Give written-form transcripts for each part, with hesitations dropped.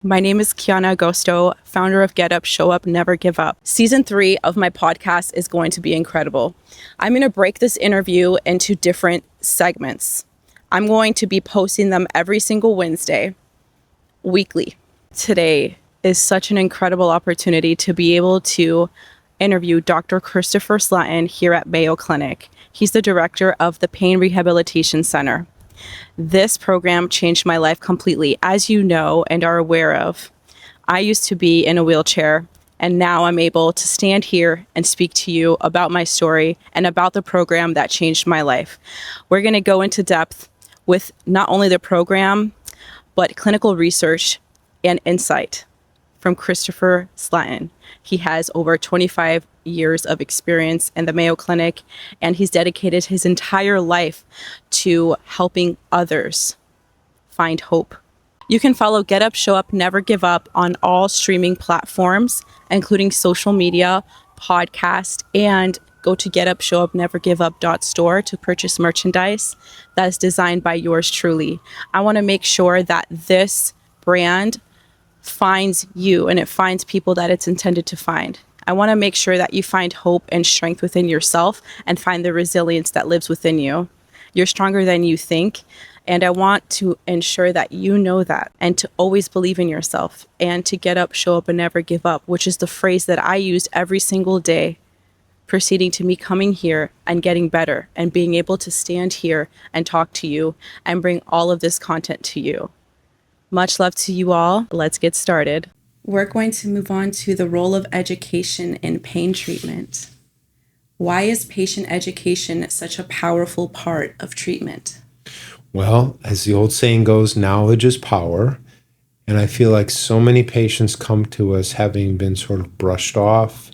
My name is Kiana Agosto, founder of Get Up, Show Up, Never Give Up. Season 3 of my podcast is going to be incredible. I'm going to break this interview into different segments. I'm going to be posting them every single Wednesday, weekly. Today is such an incredible opportunity to be able to interview Dr. Christopher Sletten here at Mayo Clinic. He's the director of the Pain Rehabilitation Center. This program changed my life completely. As you know and are aware of, I used to be in a wheelchair, and now I'm able to stand here and speak to you about my story and about the program that changed my life. We're going to go into depth with not only the program, but clinical research and insight from Christopher Sletten. He has over 25 years of experience in the Mayo Clinic, and he's dedicated his entire life to helping others find hope. You can follow Get Up, Show Up, Never Give Up on all streaming platforms, including social media, podcast, and go to getupshowupnevergiveup.store to purchase merchandise that is designed by yours truly. I want to make sure that this brand finds you and it finds people that it's intended to find. I want to make sure that you find hope and strength within yourself and find the resilience that lives within you. You're stronger than you think. And I want to ensure that you know that and to always believe in yourself and to get up, show up, and never give up, which is the phrase that I use every single day, proceeding to me coming here and getting better and being able to stand here and talk to you and bring all of this content to you. Much love to you all. Let's get started. We're going to move on to the role of education in pain treatment. Why is patient education such a powerful part of treatment? Well, as the old saying goes, knowledge is power. And I feel like so many patients come to us having been sort of brushed off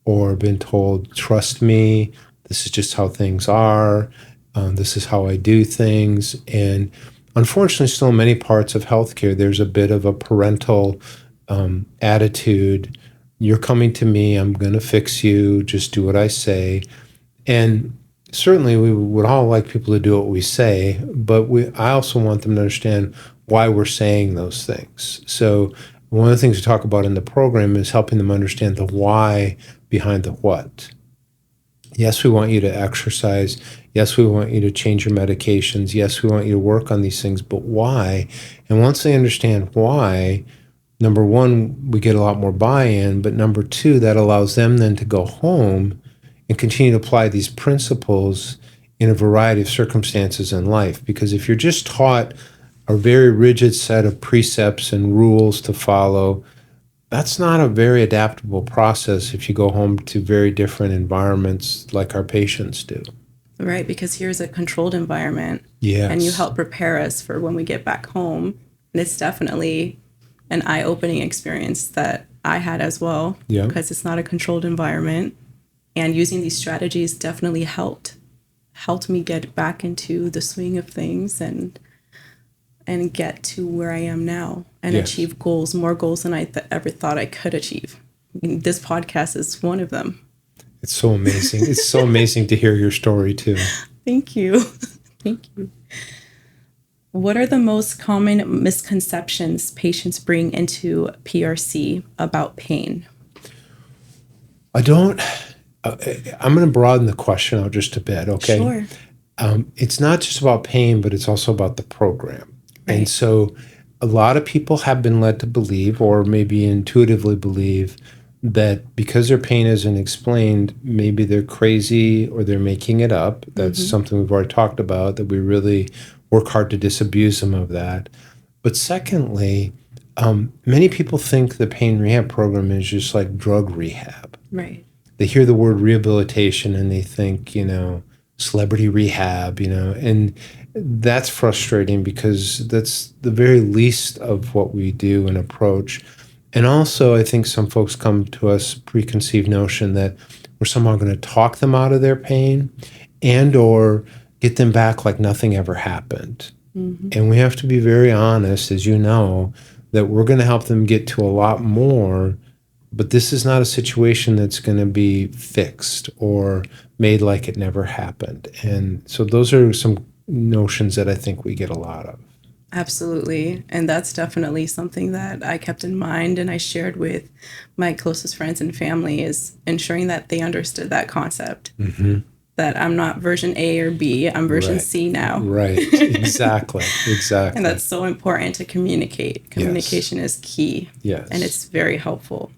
or been told, trust me, this is just how things are. This is how I do things. And unfortunately, still in many parts of healthcare, there's a bit of a parental attitude. You're coming to me, I'm going to fix you, just do what I say. And certainly we would all like people to do what we say, but I also want them to understand why we're saying those things. So one of the things we talk about in the program is helping them understand the why behind the what. Yes, we want you to exercise. Yes, we want you to change your medications. Yes, we want you to work on these things, but why? And once they understand why, number one, we get a lot more buy-in, but number two, that allows them then to go home and continue to apply these principles in a variety of circumstances in life. Because if you're just taught a very rigid set of precepts and rules to follow, that's not a very adaptable process if you go home to very different environments like our patients do. Right, because here's a controlled environment. Yes. And you help prepare us for when we get back home. And it's definitely an eye-opening experience that I had as well, because it's not a controlled environment. And using these strategies definitely helped me get back into the swing of things and get to where I am now and achieve goals, more goals than I ever thought I could achieve. I mean, this podcast is one of them. It's so amazing. It's so amazing to hear your story too. Thank you. Thank you. What are the most common misconceptions patients bring into PRC about pain? I'm going to broaden the question out just a bit, okay? Sure. It's not just about pain, but it's also about the program. Right. And so a lot of people have been led to believe, or maybe intuitively believe, that because their pain isn't explained, maybe they're crazy or they're making it up. That's something we've already talked about, that we really work hard to disabuse them of that. But secondly, many people think the pain rehab program is just like drug rehab. Right. They hear the word rehabilitation and they think, celebrity rehab, and that's frustrating because that's the very least of what we do and approach. And also, I think some folks come to us preconceived notion that we're somehow going to talk them out of their pain and or get them back like nothing ever happened. And we have to be very honest, as you know, that we're going to help them get to a lot more, but this is not a situation that's going to be fixed or made like it never happened. And so those are some notions that I think we get a lot of. Absolutely. And that's definitely something that I kept in mind and I shared with my closest friends and family, is ensuring that they understood that concept. That I'm not version A or B, I'm version Right. C now. Right. Exactly. Exactly. And that's so important to communicate. Communication is key. Yes. And it's very helpful.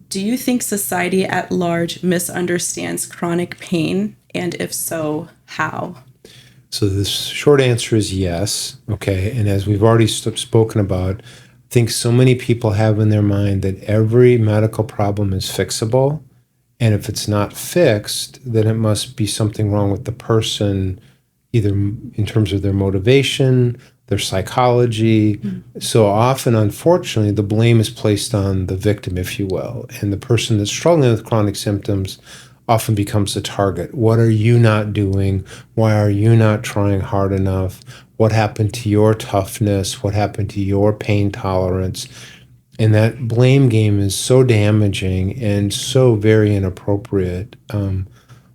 Do you think society at large misunderstands chronic pain? And if so, how? So the short answer is yes. Okay. And as we've already spoken about, I think so many people have in their mind that every medical problem is fixable. And if it's not fixed, then it must be something wrong with the person, either in terms of their motivation, their psychology. So often, unfortunately, the blame is placed on the victim, if you will. And the person that's struggling with chronic symptoms often becomes the target. What are you not doing? Why are you not trying hard enough? What happened to your toughness? What happened to your pain tolerance? And that blame game is so damaging and so very inappropriate. One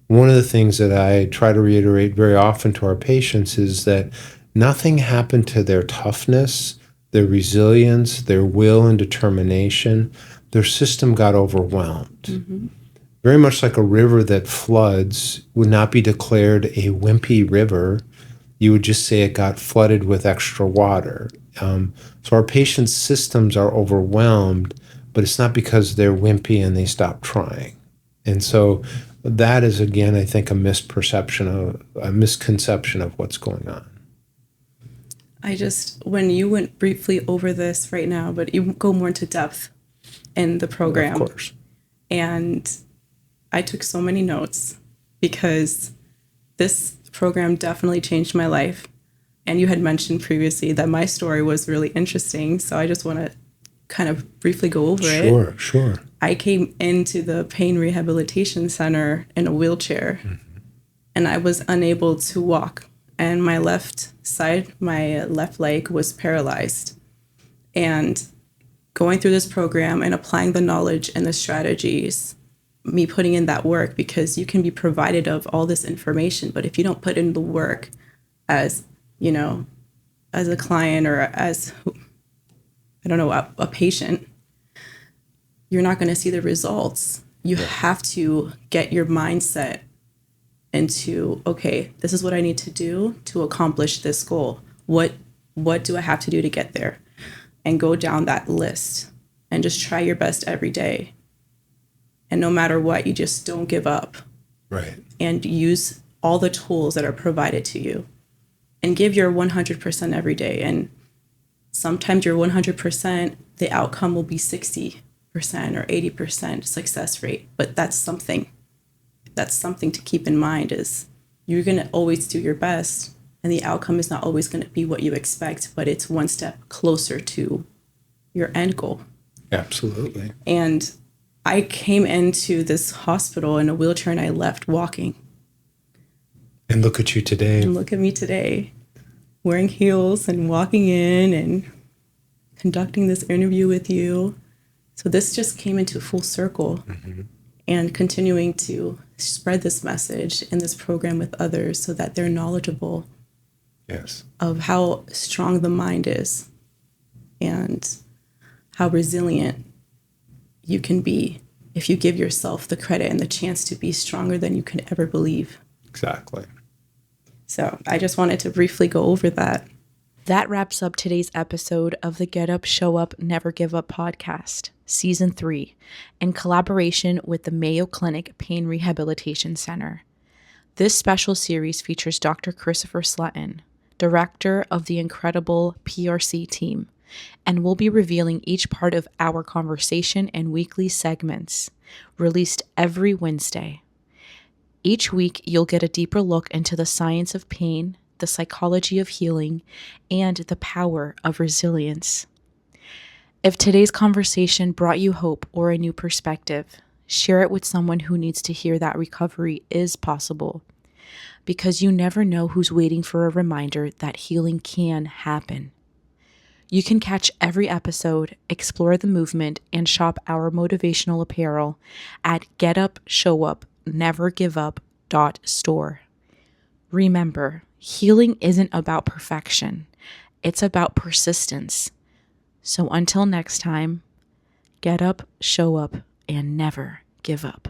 of the things that I try to reiterate very often to our patients is that nothing happened to their toughness, their resilience, their will and determination. Their system got overwhelmed. Very much like a river that floods would not be declared a wimpy river. You would just say it got flooded with extra water. So our patients' systems are overwhelmed, but it's not because they're wimpy and they stop trying. And so that is, again, I think, a misconception of what's going on. When you went briefly over this right now, but you go more into depth in the program. Of course. And I took so many notes because this program definitely changed my life. And you had mentioned previously that my story was really interesting. So I just want to kind of briefly go over it. Sure. I came into the Pain Rehabilitation Center in a wheelchair, and I was unable to walk. And my left leg was paralyzed. And going through this program and applying the knowledge and the strategies, me putting in that work, because you can be provided of all this information, but if you don't put in the work as a client or as, a patient, you're not going to see the results. You have to get your mindset into, okay, this is what I need to do to accomplish this goal. What do I have to do to get there? And go down that list and just try your best every day. And no matter what, you just don't give up. Right. And use all the tools that are provided to you. And give your 100% every day. And sometimes your 100%, the outcome will be 60% or 80% success rate. But that's something to keep in mind, is you're going to always do your best. And the outcome is not always going to be what you expect, but it's one step closer to your end goal. Absolutely. And I came into this hospital in a wheelchair and I left walking. And look at you today. And look at me today, wearing heels and walking in and conducting this interview with you. So this just came into full circle. And continuing to spread this message in this program with others so that they're knowledgeable of how strong the mind is and how resilient you can be if you give yourself the credit and the chance to be stronger than you can ever believe. Exactly. So I just wanted to briefly go over that. That wraps up today's episode of the Get Up, Show Up, Never Give Up podcast, Season 3, in collaboration with the Mayo Clinic Pain Rehabilitation Center. This special series features Dr. Christopher Sletten, director of the incredible PRC team, and we'll be revealing each part of our conversation in weekly segments, released every Wednesday. Each week, you'll get a deeper look into the science of pain, the psychology of healing, and the power of resilience. If today's conversation brought you hope or a new perspective, share it with someone who needs to hear that recovery is possible, because you never know who's waiting for a reminder that healing can happen. You can catch every episode, explore the movement, and shop our motivational apparel at getupshowupnevergiveup.store. Remember, healing isn't about perfection. It's about persistence. So until next time, get up, show up, and never give up.